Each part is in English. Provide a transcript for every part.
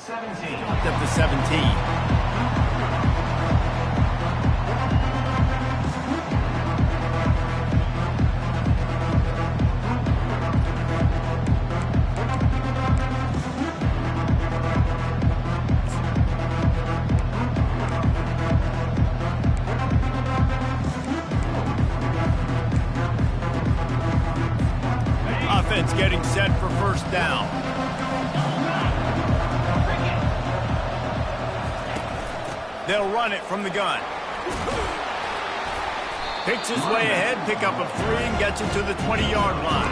Up to 17. Offense getting set for first down. They'll run it from the gun. Picks his way ahead, pick up of 3, and gets him to the 20-yard line.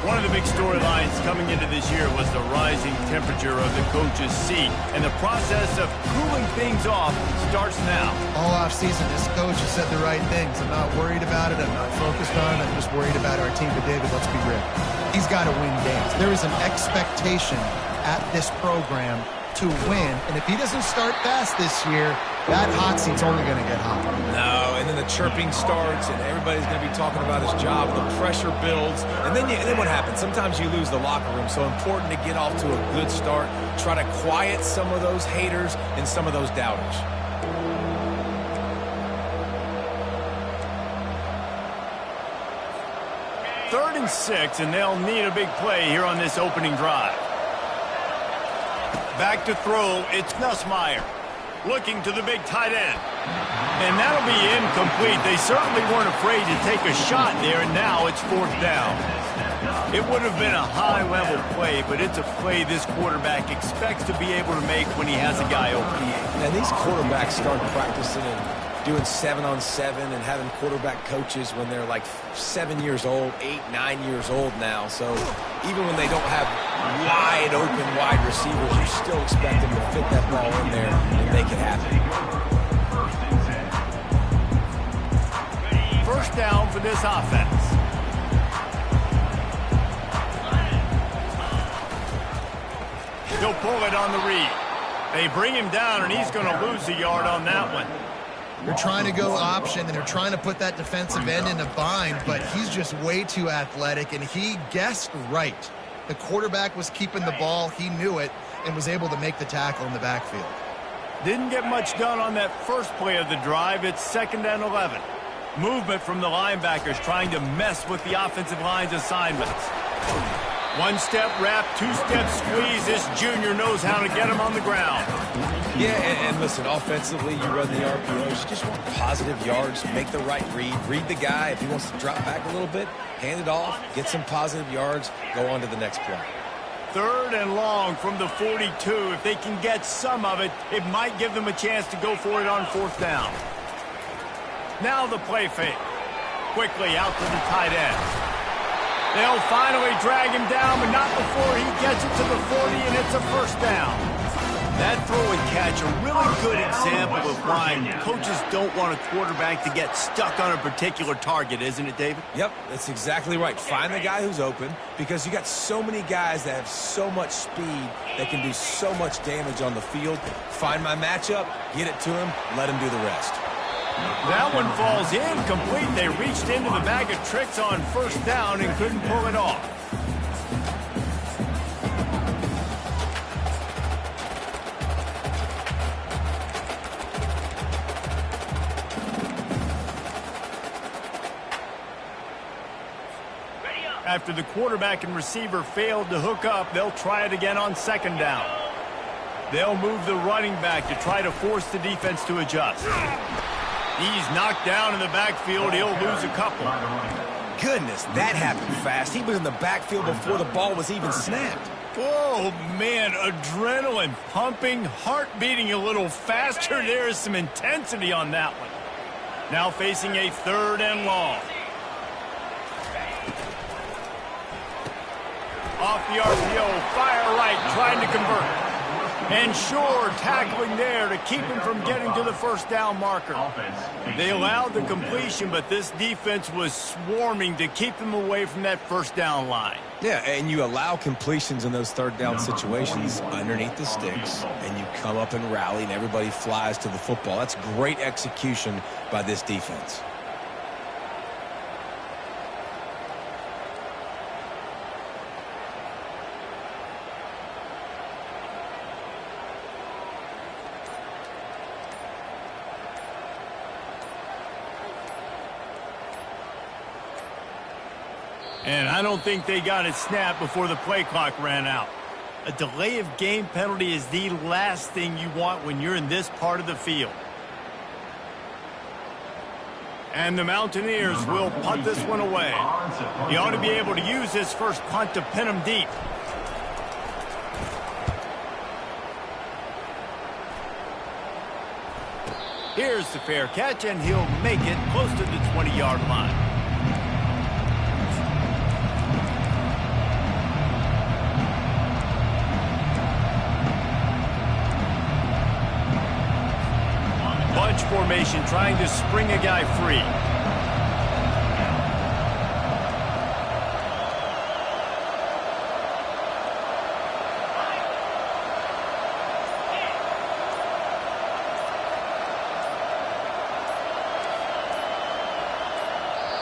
One of the big storylines coming into this year was the rising temperature of the coach's seat, and the process of cooling things off starts now. All offseason, this coach has said the right things. I'm not worried about it. I'm not focused on it. I'm just worried about our team. But, David, let's be real. He's got to win games. There is an expectation at this program to win, and if he doesn't start fast this year, that hot seat's only going to get hot. No, and then the chirping starts, and everybody's going to be talking about his job, and the pressure builds, and then what happens? Sometimes you lose the locker room, so important to get off to a good start, try to quiet some of those haters and some of those doubters. Third and 6, and they'll need a big play here on this opening drive. Back to throw, it's Nussmeier. Looking to the big tight end. And that'll be incomplete. They certainly weren't afraid to take a shot there, and now it's fourth down. It would have been a high-level play, but it's a play this quarterback expects to be able to make when he has a guy open. And these quarterbacks start practicing and doing 7-on-7 and having quarterback coaches when they're like 7 years old, 8, 9 years old now. So even when they don't have wide receivers, you still expect them to fit that ball in there and make it happen. First down for this offense. He'll pull it on the read. They bring him down, and he's going to lose a yard on that one. They're trying to go option, and they're trying to put that defensive end in a bind, but he's just way too athletic, and he guessed right. The quarterback was keeping the ball. He knew it and was able to make the tackle in the backfield. Didn't get much done on that first play of the drive. It's 2nd and 11. Movement from the linebackers trying to mess with the offensive line's assignments. One-step wrap, two-step squeeze. This junior knows how to get him on the ground. Yeah, and listen, offensively, you run the RPOs. You just want positive yards, make the right read. Read the guy. If he wants to drop back a little bit, hand it off, get some positive yards, go on to the next play. 3rd and long from the 42. If they can get some of it, it might give them a chance to go for it on 4th down. Now the play fake. Quickly out to the tight end. They'll finally drag him down, but not before he gets it to the 40, and it's a first down. That throw and catch, a really good example of why coaches don't want a quarterback to get stuck on a particular target, isn't it, David? Yep, that's exactly right. Find the guy who's open, because you got so many guys that have so much speed that can do so much damage on the field. Find my matchup, get it to him, let him do the rest. That one falls incomplete. They reached into the bag of tricks on first down and couldn't pull it off. After the quarterback and receiver failed to hook up, they'll try it again on 2nd down. They'll move the running back to try to force the defense to adjust. He's knocked down in the backfield. He'll lose a couple. Goodness, that happened fast. He was in the backfield before the ball was even snapped. Oh, man, adrenaline pumping, heart beating a little faster. There is some intensity on that one. Now facing a 3rd and long. Off the RPO, fire right, trying to convert. And sure, tackling there to keep him from getting to the first down marker. They allowed the completion, but this defense was swarming to keep them away from that first down line. Yeah, and you allow completions in those 3rd down situations underneath the sticks, and you come up and rally, and everybody flies to the football. That's great execution by this defense. And I don't think they got it snapped before the play clock ran out. A delay of game penalty is the last thing you want when you're in this part of the field. And the Mountaineers will punt this one away. He ought to be able to use his first punt to pin them deep. Here's the fair catch, and he'll make it close to the 20-yard line. Bunch formation, trying to spring a guy free.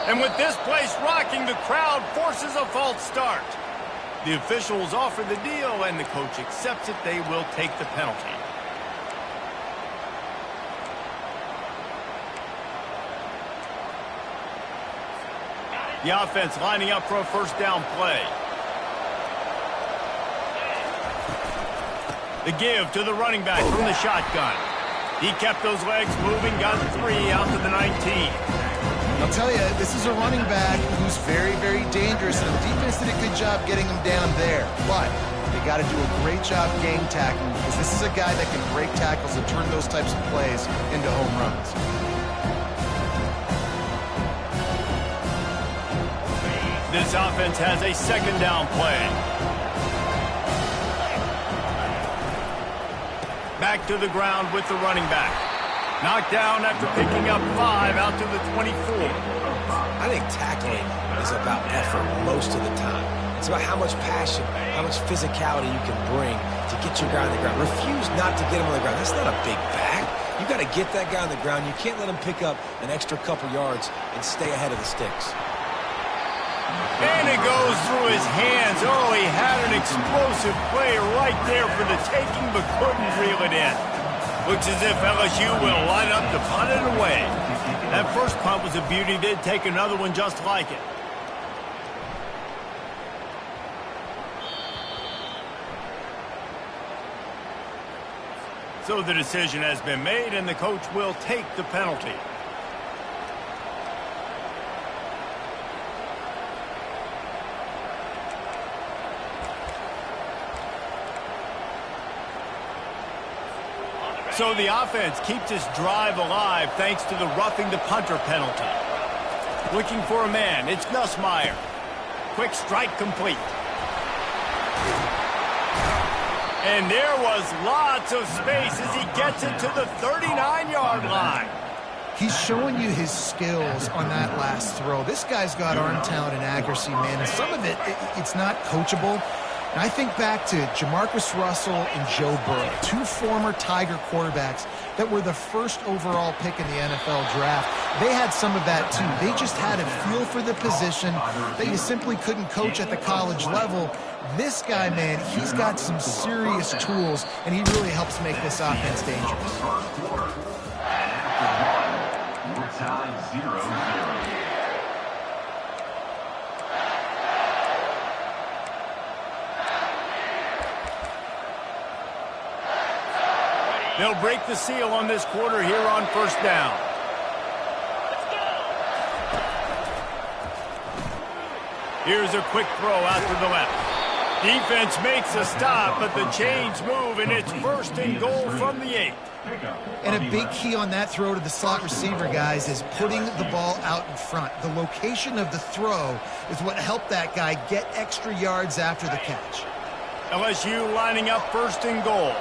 And with this place rocking, the crowd forces a false start. The officials offer the deal, and the coach accepts it. They will take the penalty. The offense lining up for a first down play. The give to the running back from the shotgun. He kept those legs moving, got 3 out to the 19. I'll tell you, this is a running back who's very, very dangerous, and the defense did a good job getting him down there. But they got to do a great job game tackling, because this is a guy that can break tackles and turn those types of plays into home runs. This offense has a second down play. Back to the ground with the running back. Knocked down after picking up 5 out to the 24. I think tackling is about effort most of the time. It's about how much passion, how much physicality you can bring to get your guy on the ground. Refuse not to get him on the ground. That's not a big back. You got to get that guy on the ground. You can't let him pick up an extra couple yards and stay ahead of the sticks. And it goes through his hands. Oh, he had an explosive play right there for the taking, but couldn't reel it in. Looks as if LSU will line up to punt it away. That first punt was a beauty. They'd take another one just like it. So the decision has been made, and the coach will take the penalty. So the offense keeps its drive alive thanks to the roughing the punter penalty. Looking for a man, it's Nussmeier. Quick strike complete. And there was lots of space as he gets it to the 39-yard line. He's showing you his skills on that last throw. This guy's got arm talent and accuracy, man, and some of it's not coachable. And I think back to Jamarcus Russell and Joe Burrow, 2 former Tiger quarterbacks that were the first overall pick in the NFL draft. They had some of that, too. They just had a feel for the position that you simply couldn't coach at the college level. This guy, man, he's got some serious tools, and he really helps make this offense dangerous. We're tied 0-0. They'll break the seal on this quarter here on first down. Here's a quick throw out to the left. Defense makes a stop, but the chains move, and it's first and goal from the 8. And a big key on that throw to the slot receiver, guys, is putting the ball out in front. The location of the throw is what helped that guy get extra yards after the catch. LSU lining up first and goal.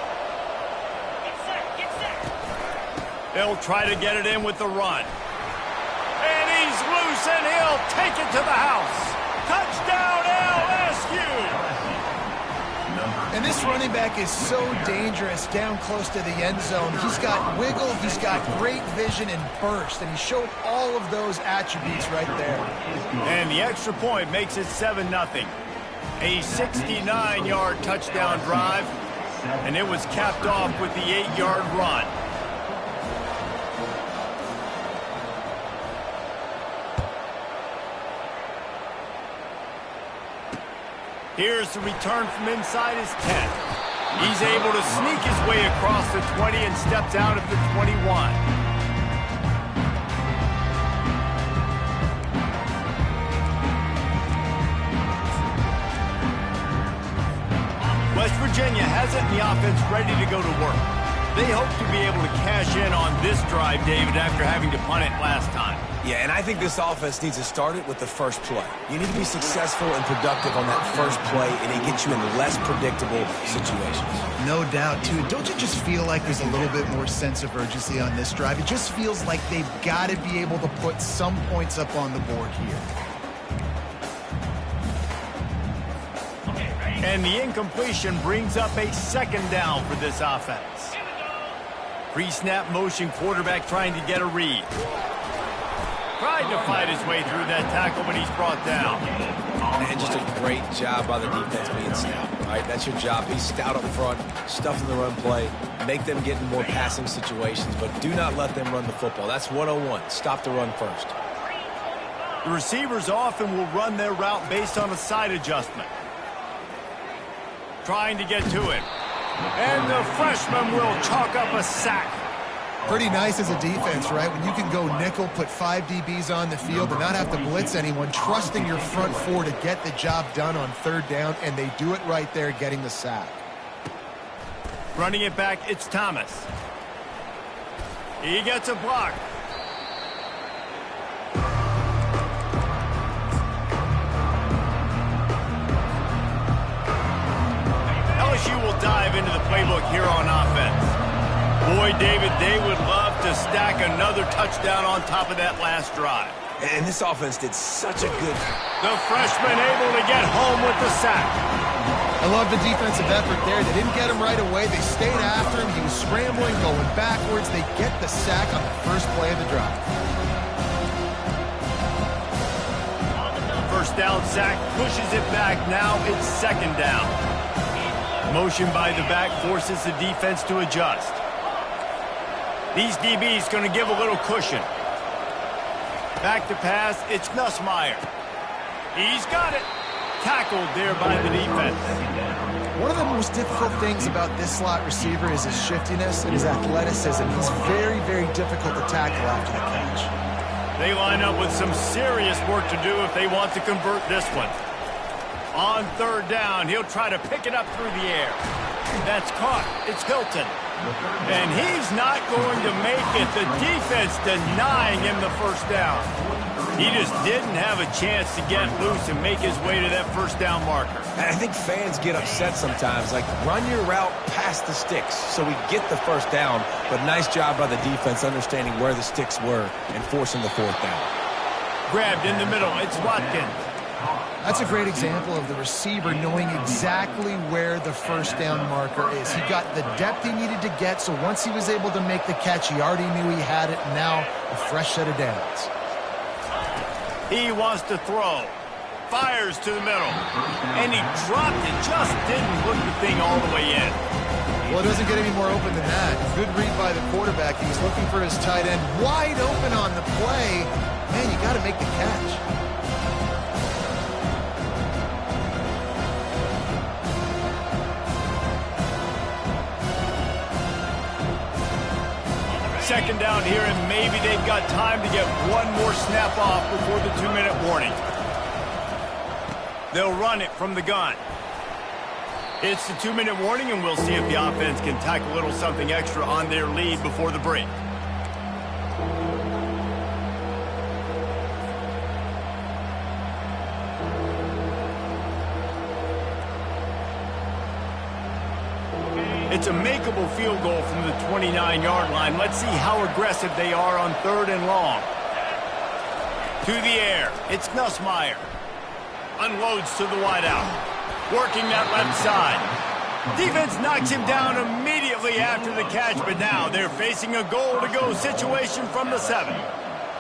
They'll try to get it in with the run. And he's loose, and he'll take it to the house. Touchdown, LSU! And this running back is so dangerous down close to the end zone. He's got wiggle, he's got great vision and burst, and he showed all of those attributes right there. And the extra point makes it 7-0. A 69-yard touchdown drive, and it was capped off with the 8-yard run. Here's the return from inside his 10. He's able to sneak his way across the 20 and steps out of the 21. West Virginia has it in the offense ready to go to work. They hope to be able to cash in on this drive, David, after having to punt it last time. Yeah, and I think this offense needs to start it with the first play. You need to be successful and productive on that first play, and it gets you in less predictable situations. No doubt, too. Don't you just feel like there's a little bit more sense of urgency on this drive? It just feels like they've got to be able to put some points up on the board here. And the incompletion brings up a second down for this offense. Pre-snap motion, quarterback trying to get a read. Tried to fight his way through that tackle, but he's brought down. And just a great job by the defense being stout, right? That's your job. Be stout up front, stuff in the run play, make them get in more passing situations, but do not let them run the football. That's 101. Stop the run first. The receivers often will run their route based on a side adjustment. Trying to get to it. And the freshman will chalk up a sack. Pretty nice as a defense, right? When you can go nickel, put 5 DBs on the field and not have to blitz anyone, trusting your front four to get the job done on third down, and they do it right there, getting the sack. Running it back, it's Thomas. He gets a block. LSU will dive into the playbook here on offense. Boy, David, they would love to stack another touchdown on top of that last drive. And this offense did such a good... The freshman able to get home with the sack. I love the defensive effort there. They didn't get him right away. They stayed after him. He was scrambling, going backwards. They get the sack on the first play of the drive. First down sack, pushes it back. Now it's second down. Motion by the back forces the defense to adjust. These DBs going to give a little cushion. Back to pass, it's Nussmeier. He's got it. Tackled there by the defense. One of the most difficult things about this slot receiver is his shiftiness and his athleticism. He's very, very difficult to tackle after the catch. They line up with some serious work to do if they want to convert this one. On third down, he'll try to pick it up through the air. That's caught. It's Hilton. And he's not going to make it. The defense denying him the first down. He just didn't have a chance to get loose and make his way to that first down marker. I think fans get upset sometimes. Like, run your route past the sticks so we get the first down. But nice job by the defense understanding where the sticks were and forcing the fourth down. Grabbed in the middle. It's Watkins. That's a great example of the receiver knowing exactly where the first down marker is. He got the depth he needed to get, so once he was able to make the catch, he already knew he had it, and now a fresh set of downs. He wants to throw. Fires to the middle. And he dropped it. Just didn't put the thing all the way in. Well, it doesn't get any more open than that. Good read by the quarterback. He's looking for his tight end. Wide open on the play. Man, you got to make the catch. Second down here, and maybe they've got time to get one more snap off before the 2-minute warning. They'll run it from the gun. It's the 2-minute warning, and we'll see if the offense can tack a little something extra on their lead before the break. It's a makeable field goal from the 29-yard line. Let's see how aggressive they are on third and long. To the air. It's Nussmeier. Unloads to the wideout. Working that left side. Defense knocks him down immediately after the catch, but now they're facing a goal-to-go situation from the 7.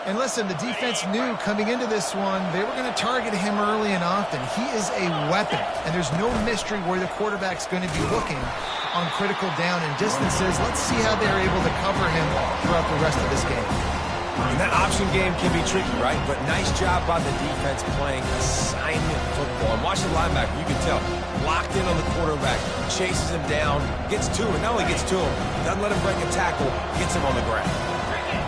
And listen, the defense knew coming into this one, they were going to target him early and often. He is a weapon, and there's no mystery where the quarterback's going to be looking on critical down and distances. Let's see how they're able to cover him throughout the rest of this game. And that option game can be tricky, right? But nice job by the defense playing assignment football. And watch the linebacker, you can tell, locked in on the quarterback, chases him down, gets to him, not only gets to him, doesn't let him break a tackle, gets him on the ground.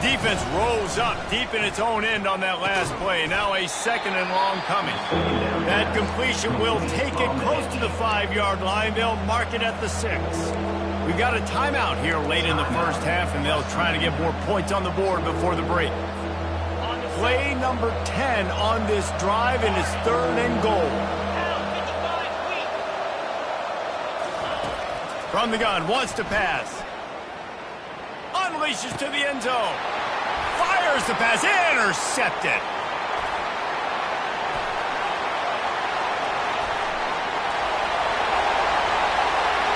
Defense rolls up deep in its own end on that last play. Now a 2nd and long coming. That completion will take it close to the 5-yard line. They'll mark it at the 6. We've got a timeout here late in the first half, and they'll try to get more points on the board before the break. Play number 10 on this drive, and it's 3rd and goal. From the gun, wants to pass. Unleashes to the end zone. Fires the pass. Intercepted.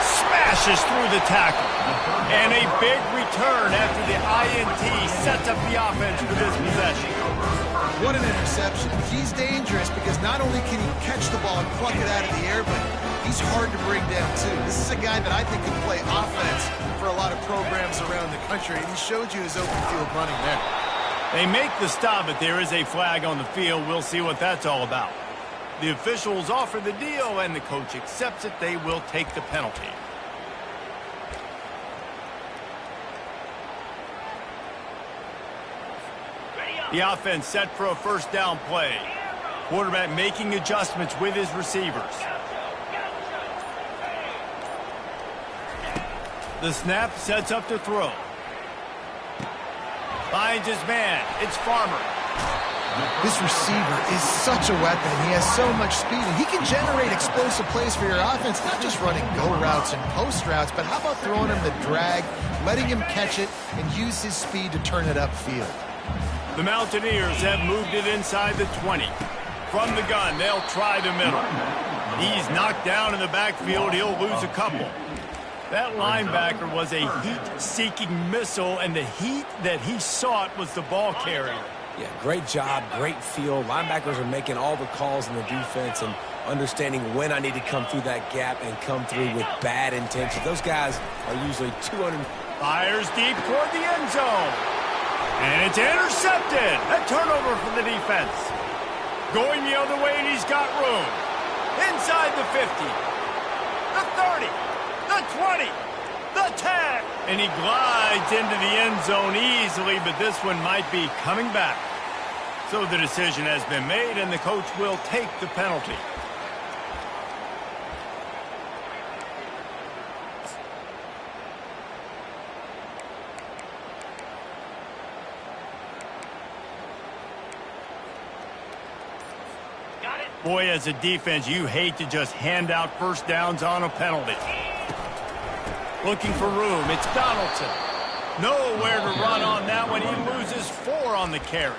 Smashes through the tackle. And a big return after the INT sets up the offense for this possession. What an interception. He's dangerous because not only can he catch the ball and pluck it out of the air, but he's hard to bring down, too. This is a guy that I think can play offense for a lot of programs around the country, and he showed you his open field running there. They make the stop, but there is a flag on the field. We'll see what that's all about. The officials offer the deal, and the coach accepts it. They will take the penalty. The offense set for a 1st down play. Quarterback making adjustments with his receivers. The snap sets up to throw. Finds his man. It's Farmer. This receiver is such a weapon. He has so much speed, and he can generate explosive plays for your offense, not just running go routes and post routes, but how about throwing him the drag, letting him catch it, and use his speed to turn it upfield. The Mountaineers have moved it inside the 20. From the gun, they'll try the middle. He's knocked down in the backfield. He'll lose a couple. That linebacker was a heat-seeking missile, and the heat that he sought was the ball carrier. Yeah, great job, great feel. Linebackers are making all the calls in the defense and understanding when I need to come through that gap and come through with bad intention. Those guys are usually 200. Fires deep toward the end zone. And it's intercepted. A turnover for the defense. Going the other way, and he's got room. Inside the 50. The 30. The 20. The 10. And he glides into the end zone easily, but this one might be coming back. So the decision has been made, and the coach will take the penalty. Boy, as a defense, you hate to just hand out 1st downs on a penalty. Looking for room. It's Donaldson. Nowhere to run on that one. He loses 4 on the carry.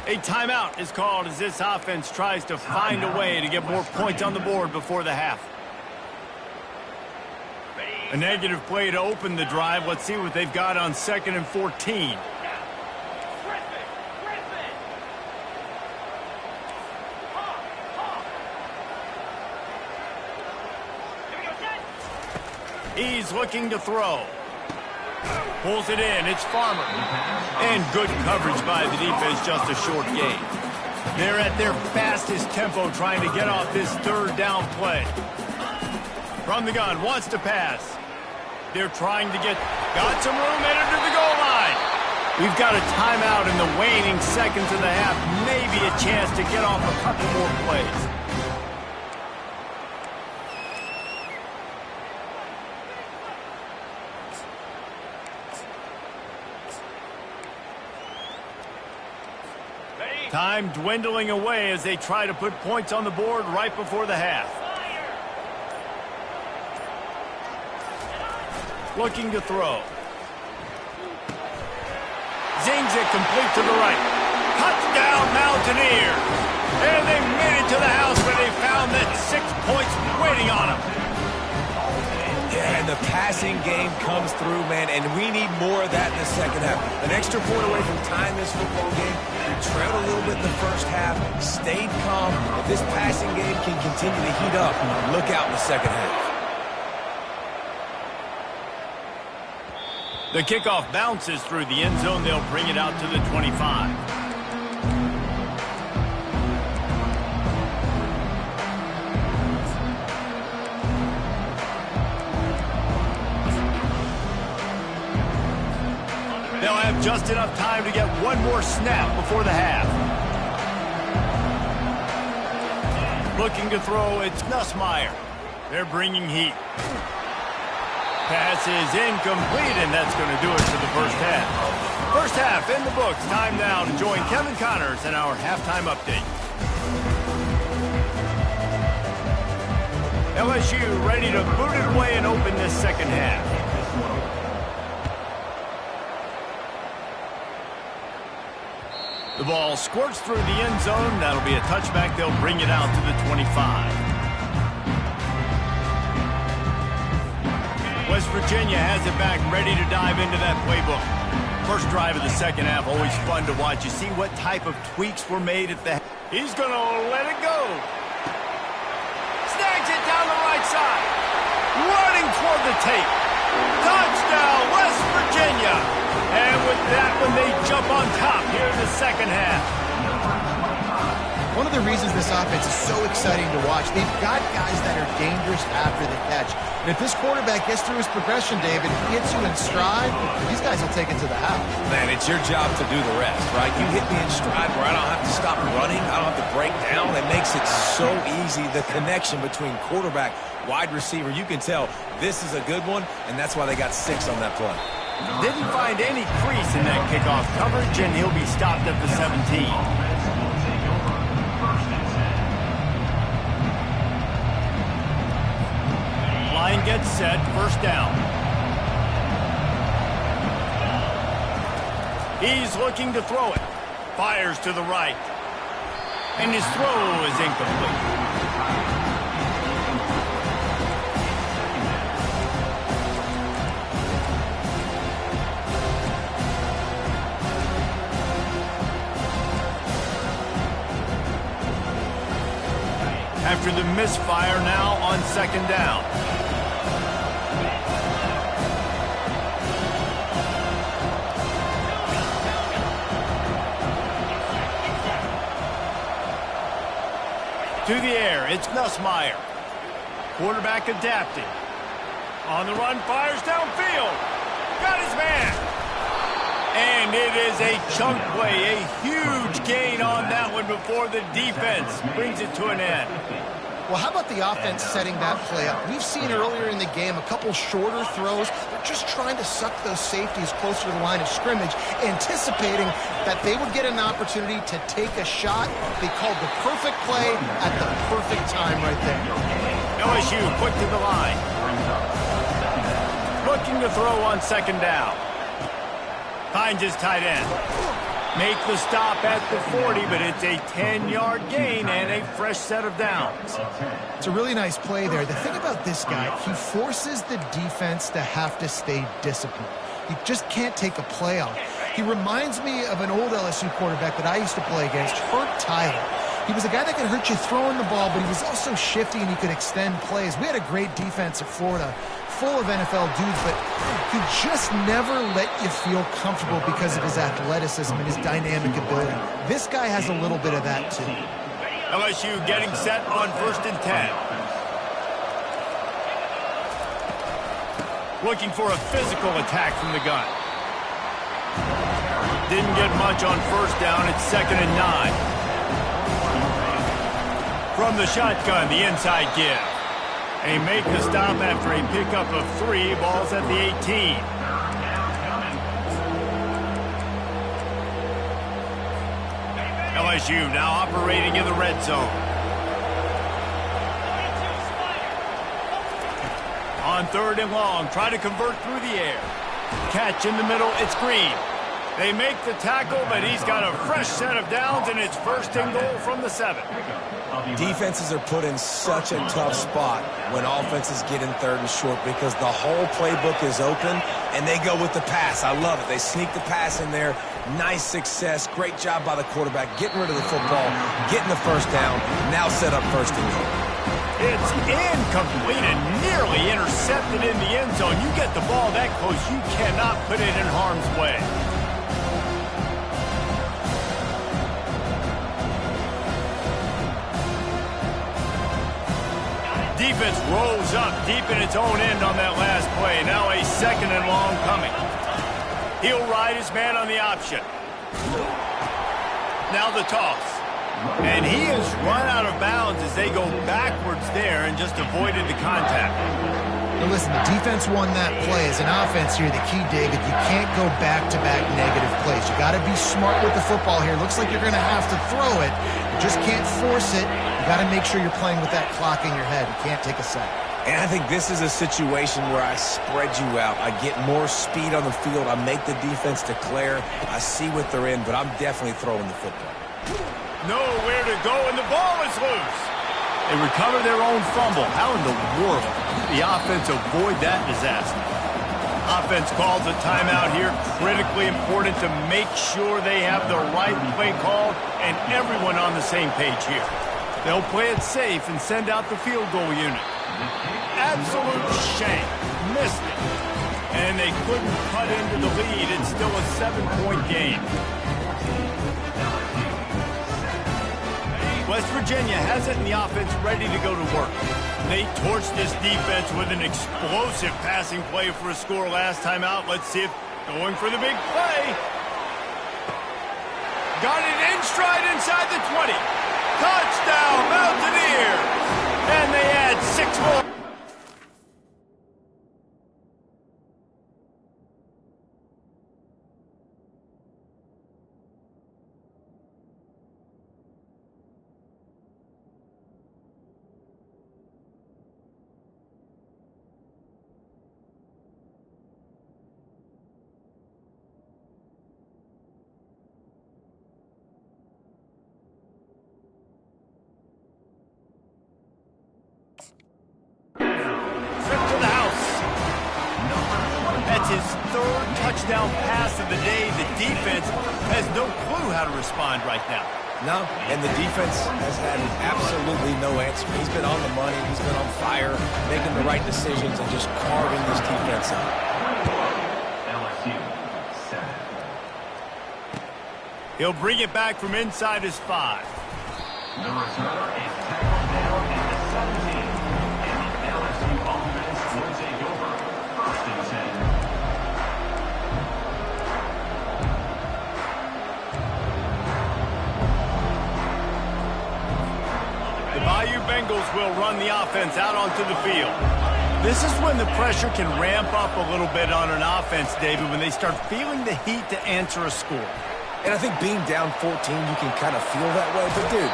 A timeout is called as this offense tries to find a way to get more points on the board before the half. A negative play to open the drive. Let's see what they've got on 2nd and 14. He's looking to throw. Pulls it in. It's Farmer. And good coverage by the defense, just a short gain. They're at their fastest tempo trying to get off this 3rd down play. From the gun, wants to pass. They're trying to got some room, headed to the goal line. We've got a timeout in the waning seconds of the half. Maybe a chance to get off a couple more plays. Time dwindling away as they try to put points on the board right before the half. Looking to throw. Zings it complete to the right. Touchdown Mountaineers. And they made it to the house where they found that 6 points waiting on them. Yeah, and the passing game comes through, man, and we need more of that in the 2nd half. An extra point away from tying this football game. We trailed a little bit in the 1st half, stayed calm. If this passing game can continue to heat up, look out in the 2nd half. The kickoff bounces through the end zone. They'll bring it out to the 25. They'll have just enough time to get one more snap before the half. Looking to throw, it's Nussmeier. They're bringing heat. Pass is incomplete, and that's going to do it for the first half. First half in the books. Time now to join Kevin Connors in our halftime update. LSU ready to boot it away and open this second half. The ball squirts through the end zone. That'll be a touchback. They'll bring it out to the 25. West Virginia has it back, ready to dive into that playbook. First drive of the second half, always fun to watch. You see what type of tweaks were made at the... He's going to let it go. Snags it down the right side. Running toward the tape. Touchdown, West Virginia. And with that one, they jump on top here in the second half. One of the reasons this offense is so exciting to watch, they've got guys that are dangerous after the catch. And if this quarterback gets through his progression, David, he hits you in stride, these guys will take it to the house. Man, it's your job to do the rest, right? You hit me in stride where I don't have to stop running. I don't have to break down. It makes it so easy, the connection between quarterback, wide receiver. You can tell this is a good one, and that's why they got 6 on that play. Didn't find any crease in that kickoff coverage, and he'll be stopped at the 17. Line gets set, first down. He's looking to throw it. Fires to the right. And his throw is incomplete. After the misfire, now on second down. To the air, it's Nussmeier. Quarterback adapting. On the run, fires downfield. Got his man. And it is a chunk play, a huge gain on that one before the defense brings it to an end. Well, how about the offense setting that play up? We've seen earlier in the game a couple shorter throws. They're just trying to suck those safeties closer to the line of scrimmage, anticipating that they would get an opportunity to take a shot. They called the perfect play at the perfect time right there. LSU quick to the line. Looking to throw on second down. Finds his tight end. Make the stop at the 40, but it's a 10-yard gain and a fresh set of downs. It's a really nice play there. The thing about this guy, he forces the defense to have to stay disciplined. He just can't take a play off. He reminds me of an old LSU quarterback that I used to play against, Herb Tyler. He was a guy that could hurt you throwing the ball, but he was also shifty and he could extend plays. We had a great defense at Florida, full of NFL dudes, but he just never let you feel comfortable because of his athleticism and his dynamic ability. This guy has a little bit of that too. LSU getting set on 1st and 10. Looking for a physical attack from the gun. Didn't get much on first down. It's 2nd and 9. From the shotgun, the inside give. They make the stop after a pickup of 3. Ball's at the 18. LSU now operating in the red zone. On 3rd and long, try to convert through the air. Catch in the middle, it's Green. They make the tackle, but he's got a fresh set of downs, and it's 1st and goal from the 7. Defenses are put in such a tough spot when offenses get in 3rd and short because the whole playbook is open, and they go with the pass. I love it. They sneak the pass in there. Nice success. Great job by the quarterback getting rid of the football, getting the first down, now set up 1st and goal. It's incomplete and nearly intercepted in the end zone. You get the ball that close, you cannot put it in harm's way. Defense rolls up deep in its own end on that last play. Now a second and long coming. He'll ride his man on the option. Now the toss. And he has run out of bounds as they go backwards there and just avoided the contact. Now listen, the defense won that play. As an offense here, the key, David, you can't go back-to-back negative plays. You got to be smart with the football here. Looks like you're going to have to throw it. You just can't force it. You got to make sure you're playing with that clock in your head. You can't take a sack. And I think this is a situation where I spread you out. I get more speed on the field. I make the defense declare. I see what they're in, but I'm definitely throwing the football. Nowhere to go, and the ball is loose. They recover their own fumble. How in the world did the offense avoid that disaster? Offense calls a timeout here. Critically important to make sure they have the right play called and everyone on the same page here. They'll play it safe and send out the field goal unit. Absolute shame. Missed it. And they couldn't cut into the lead. It's still a 7-point game. West Virginia has it in the offense ready to go to work. They torched this defense with an explosive passing play for a score last time out. Let's see if going for the big play. Got it in stride inside the 20. Touchdown, Mountaineers! And they add 6 more. His third touchdown pass of the day. The defense has no clue how to respond right now. No, and the defense has had absolutely no answer. He's been on the money. He's been on fire, making the right decisions and just carving this defense up. LSU 7. He'll bring it back from inside his 5. The returner is tackled down at the 17. And the LSU offense will take over. 1st and 10. Bayou Bengals will run the offense out onto the field. This is when the pressure can ramp up a little bit on an offense, David, when they start feeling the heat to answer a score. And I think being down 14, you can kind of feel that way. But, dude,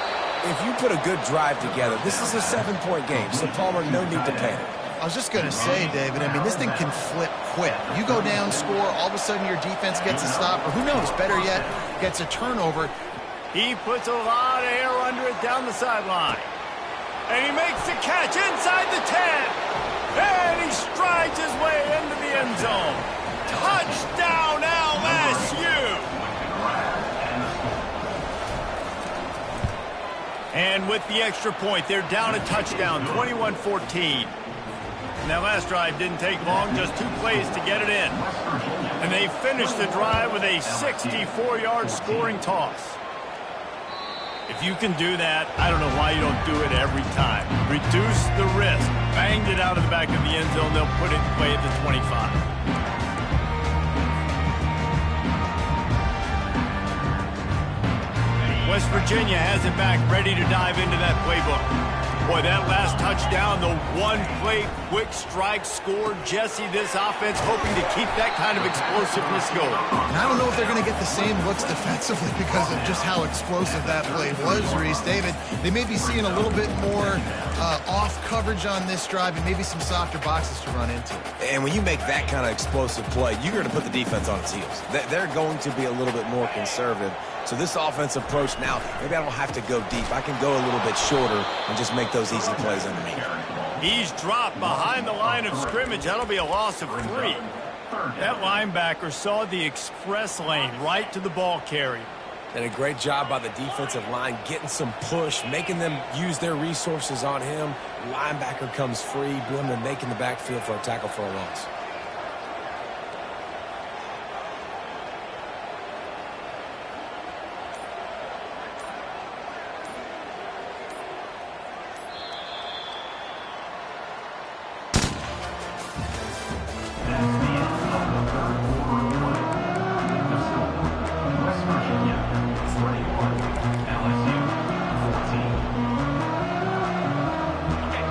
if you put a good drive together, this is a 7-point game. So, Palmer, no need to panic. I was just going to say, David, I mean, this thing can flip quick. You go down, score, all of a sudden your defense gets a stop, or who knows, better yet, gets a turnover. He puts a lot of air under it down the sideline. And he makes the catch inside the 10. And he strides his way into the end zone. Touchdown, LSU! And with the extra point, they're down a touchdown, 21-14. And that last drive didn't take long, just 2 plays to get it in. And they finished the drive with a 64-yard scoring toss. If you can do that, I don't know why you don't do it every time. Reduce the risk. Banged it out of the back of the end zone. They'll put it away at the 25. West Virginia has it back, ready to dive into that playbook. Boy, that last touchdown, the one-play quick strike score. Jesse, this offense hoping to keep that kind of explosiveness going. And I don't know if they're going to get the same looks defensively because of just how explosive that play was, Reese. David, they may be seeing a little bit more off coverage on this drive and maybe some softer boxes to run into. And when you make that kind of explosive play, you're going to put the defense on its heels. They're going to be a little bit more conservative. So this offensive approach now, maybe I don't have to go deep. I can go a little bit shorter and just make those easy plays underneath. He's dropped behind the line of scrimmage. That'll be a loss of 3. That linebacker saw the express lane right to the ball carrier. And a great job by the defensive line, getting some push, making them use their resources on him. Linebacker comes free, boom, and making the backfield for a tackle for a loss.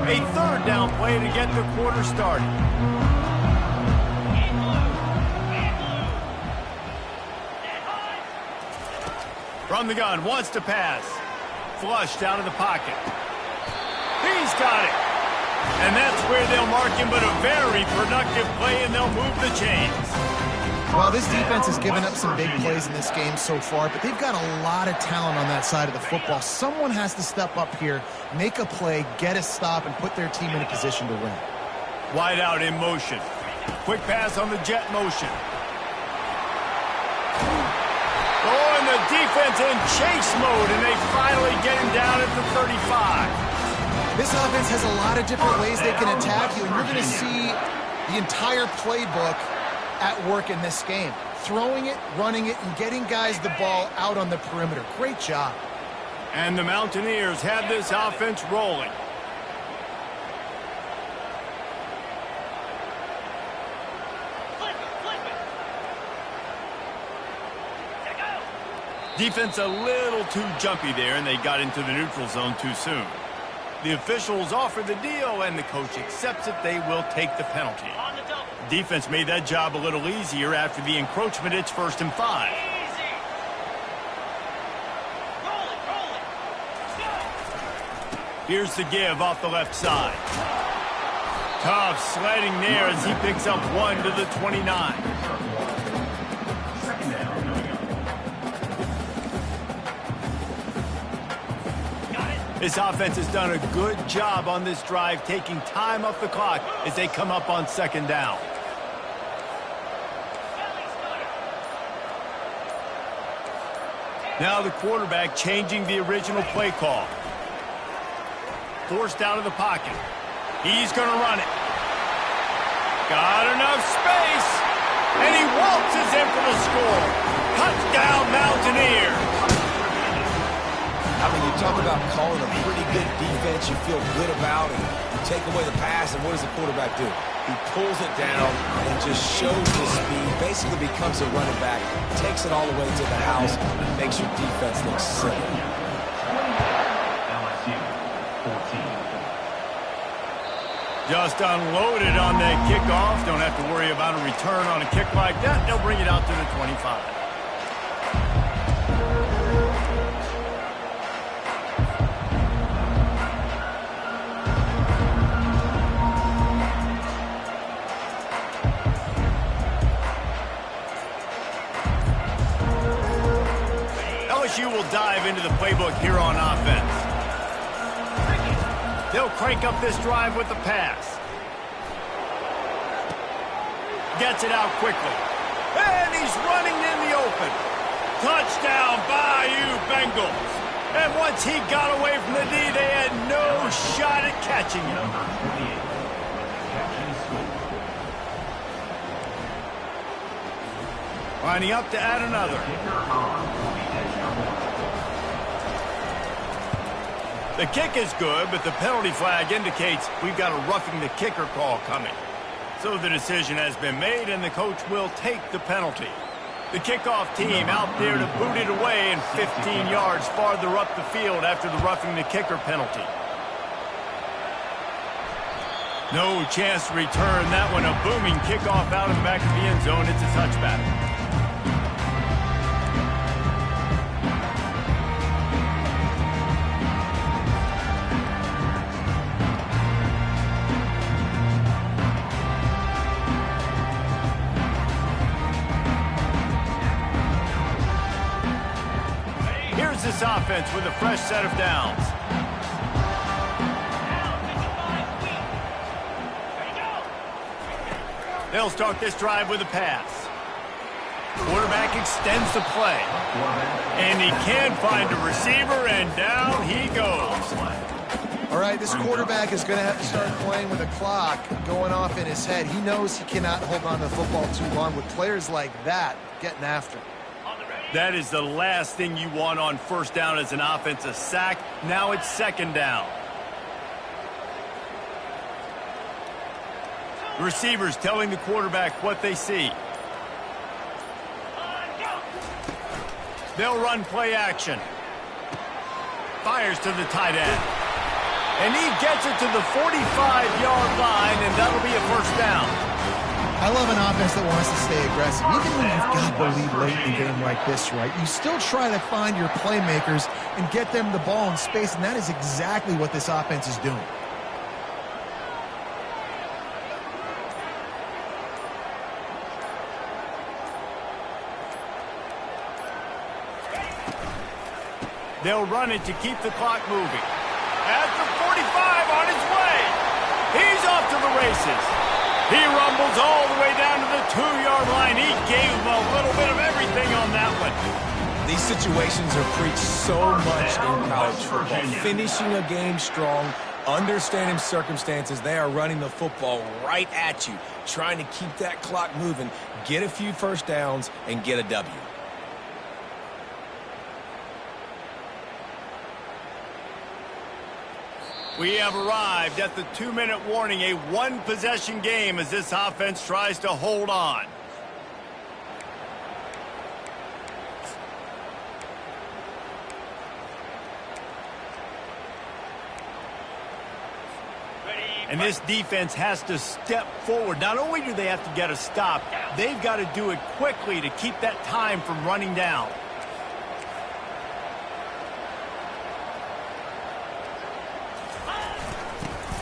A third down play to get the quarter started. From the gun, wants to pass. Flushed out of the pocket. He's got it. And that's where they'll mark him, but a very productive play, and they'll move the chains. Well, this defense has given up some big plays in this game so far, but they've got a lot of talent on that side of the football. Someone has to step up here, make a play, get a stop, and put their team in a position to win. Wide out in motion. Quick pass on the jet motion. Oh, and the defense in chase mode, and they finally get him down at the 35. This offense has a lot of different ways they can attack you, and you're going to see the entire playbook at work in this game. Throwing it, running it, and getting guys the ball out on the perimeter. Great job. And the Mountaineers have this offense rolling. Defense a little too jumpy there, and they got into the neutral zone too soon. The officials offer the deal, and the coach accepts it. They will take the penalty. Defense made that job a little easier after the encroachment. It's 1st and 5. Here's the give off the left side. Tough sledding there as he picks up 1 to the 29. This offense has done a good job on this drive, taking time off the clock as they come up on 2nd down. Now the quarterback changing the original play call. Forced out of the pocket. He's going to run it. Got enough space. And he waltzes in for the score. Touchdown, Mountaineers. I mean, you talk about calling a pretty good defense you feel good about, and you take away the pass, and what does the quarterback do? He pulls it down and just shows his speed, basically becomes a running back, takes it all the way to the house, and makes your defense look silly. LSU 14. Just unloaded on that kickoff. Don't have to worry about a return on a kick like that. They'll bring it out to the 25. LSU will dive into the playbook here on offense. They'll crank up this drive with the pass. Gets it out quickly. And he's running in the open. Touchdown, Bayou Bengals. And once he got away from the D, they had no shot at catching him. Number 28 with the catch and score. Lining up to add another. The kick is good, but the penalty flag indicates we've got a roughing the kicker call coming. So the decision has been made, and the coach will take the penalty. The kickoff team out there to boot it away and 15 yards farther up the field after the roughing the kicker penalty. No chance to return that one. A booming kickoff out of the back of the end zone. It's a touchback. This offense with a fresh set of downs. They'll start this drive with a pass. Quarterback extends the play. And he can find a receiver, and down he goes. All right, this quarterback is going to have to start playing with a clock going off in his head. He knows he cannot hold on to the football too long with players like that getting after him. That is the last thing you want on first down as an offensive sack. Now it's second down. Receivers telling the quarterback what they see. They'll run play action. Fires to the tight end. And he gets it to the 45-yard line, and that'll be a first down. I love an offense that wants to stay aggressive. Even when you've got the lead late in a game like this, right, you still try to find your playmakers and get them the ball in space, and that is exactly what this offense is doing. They'll run it to keep the clock moving. At the 45 on his way. He's off to the races. He rumbles all the way down to the 2-yard line. He gave him a little bit of everything on that one. These situations are preached so much in college football. Finishing a game strong, understanding circumstances. They are running the football right at you, trying to keep that clock moving, get a few first downs, and get a W. We have arrived at the 2-minute warning, a one-possession game as this offense tries to hold on. And this defense has to step forward. Not only do they have to get a stop, they've got to do it quickly to keep that time from running down.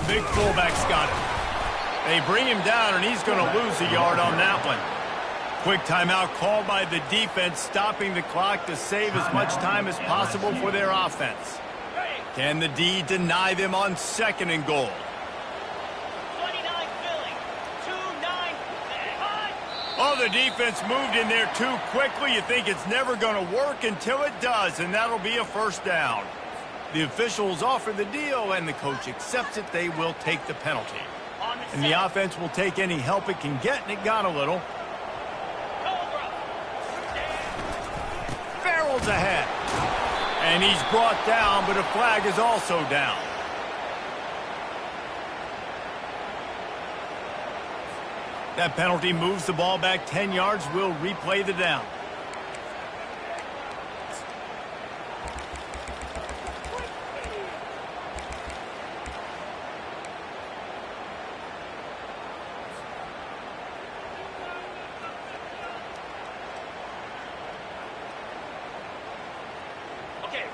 Big fullback's got it. They bring him down, and he's going to lose a yard on that one. Quick timeout called by the defense, stopping the clock to save as much time as possible for their offense. Can the D deny them on second and goal? Oh, the defense moved in there too quickly. You think it's never going to work until it does, and that'll be a first down. The officials offer the deal, and the coach accepts it. They will take the penalty. And the offense will take any help it can get, and it got a little. Farrell's ahead. And he's brought down, but a flag is also down. That penalty moves the ball back 10 yards. We'll replay the down.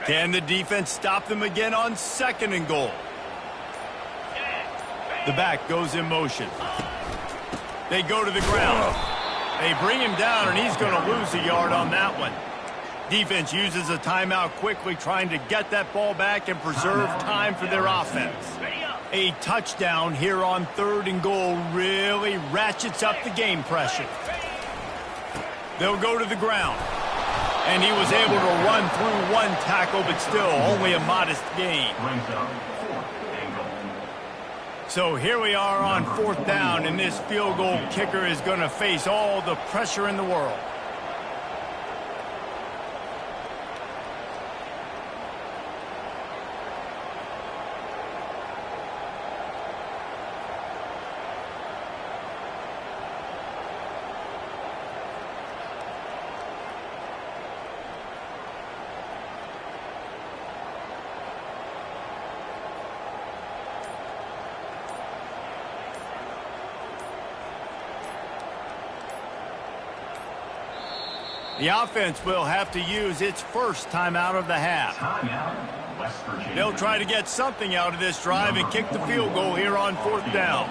Can the defense stop them again on second and goal? The back goes in motion. They go to the ground. They bring him down, and he's going to lose a yard on that one. Defense uses a timeout quickly, trying to get that ball back and preserve time for their offense. A touchdown here on third and goal really ratchets up the game pressure. They'll go to the ground. And he was able to run through one tackle, but still only a modest gain. So here we are on fourth down, and this field goal kicker is going to face all the pressure in the world. The offense will have to use its first timeout of the half. They'll try to get something out of this drive and kick the field goal here on fourth down.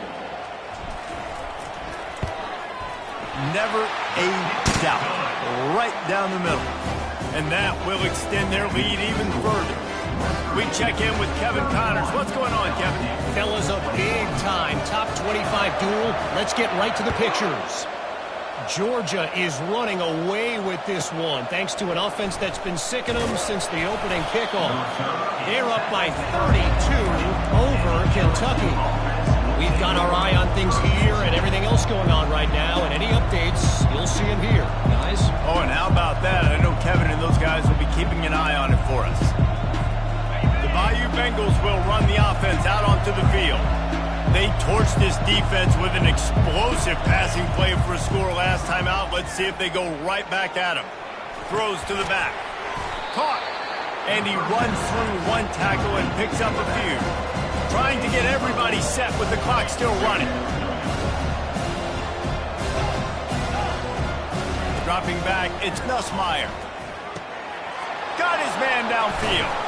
Never a doubt. Right down the middle. And that will extend their lead even further. We check in with Kevin Connors. What's going on, Kevin? Fellas, a big-time top 25 duel. Let's get right to the pictures. Georgia is running away with this one, thanks to an offense that's been sicking them since the opening kickoff. They're up by 32 over Kentucky. We've got our eye on things here and everything else going on right now, and any updates, you'll see them here, guys. Oh, and how about that? I know Kevin and those guys will be keeping an eye on it for us. The Bayou Bengals will run the offense out onto the field. They torched this defense with an explosive passing play for a score last time out. Let's see if they go right back at him. Throws to the back. Caught. And he runs through one tackle and picks up a few. Trying to get everybody set with the clock still running. Dropping back, it's Nussmeier. Got his man downfield.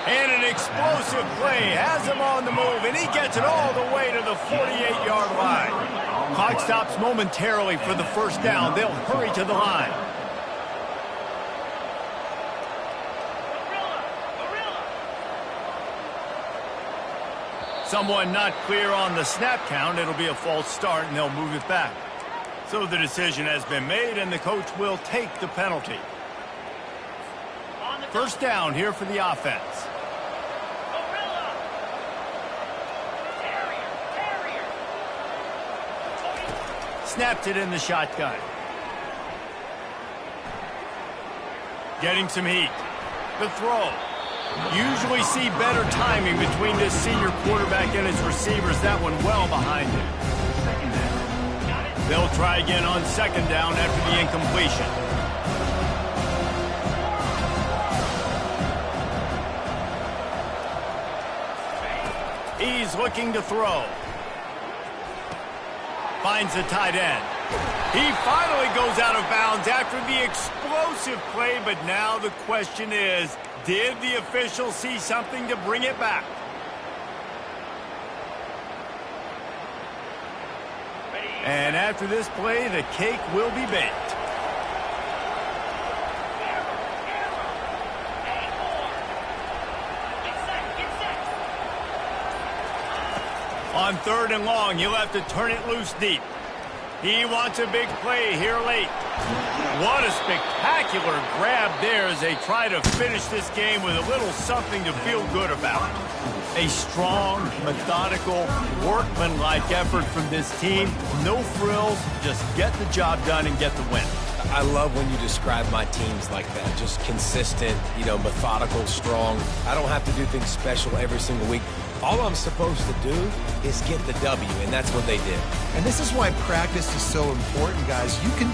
And an explosive play has him on the move, and he gets it all the way to the 48-yard line. Clock stops momentarily for the first down. They'll hurry to the line. Someone not clear on the snap count. It'll be a false start, and they'll move it back. So the decision has been made, and the coach will take the penalty. First down here for the offense. Snapped it in the shotgun. Getting some heat. The throw. Usually see better timing between this senior quarterback and his receivers. That one well behind him. They'll try again on second down after the incompletion. He's looking to throw. Finds the tight end. He finally goes out of bounds after the explosive play, but now the question is, did the official see something to bring it back? And after this play, the cake will be baked. On third and long, he'll have to turn it loose deep. He wants a big play here late. What a spectacular grab there as they try to finish this game with a little something to feel good about. A strong, methodical, workmanlike effort from this team. No frills, just get the job done and get the win. I love when you describe my teams like that. Just consistent, methodical, strong. I don't have to do things special every single week. All I'm supposed to do is get the W, and that's what they did. And this is why practice is so important, guys. You can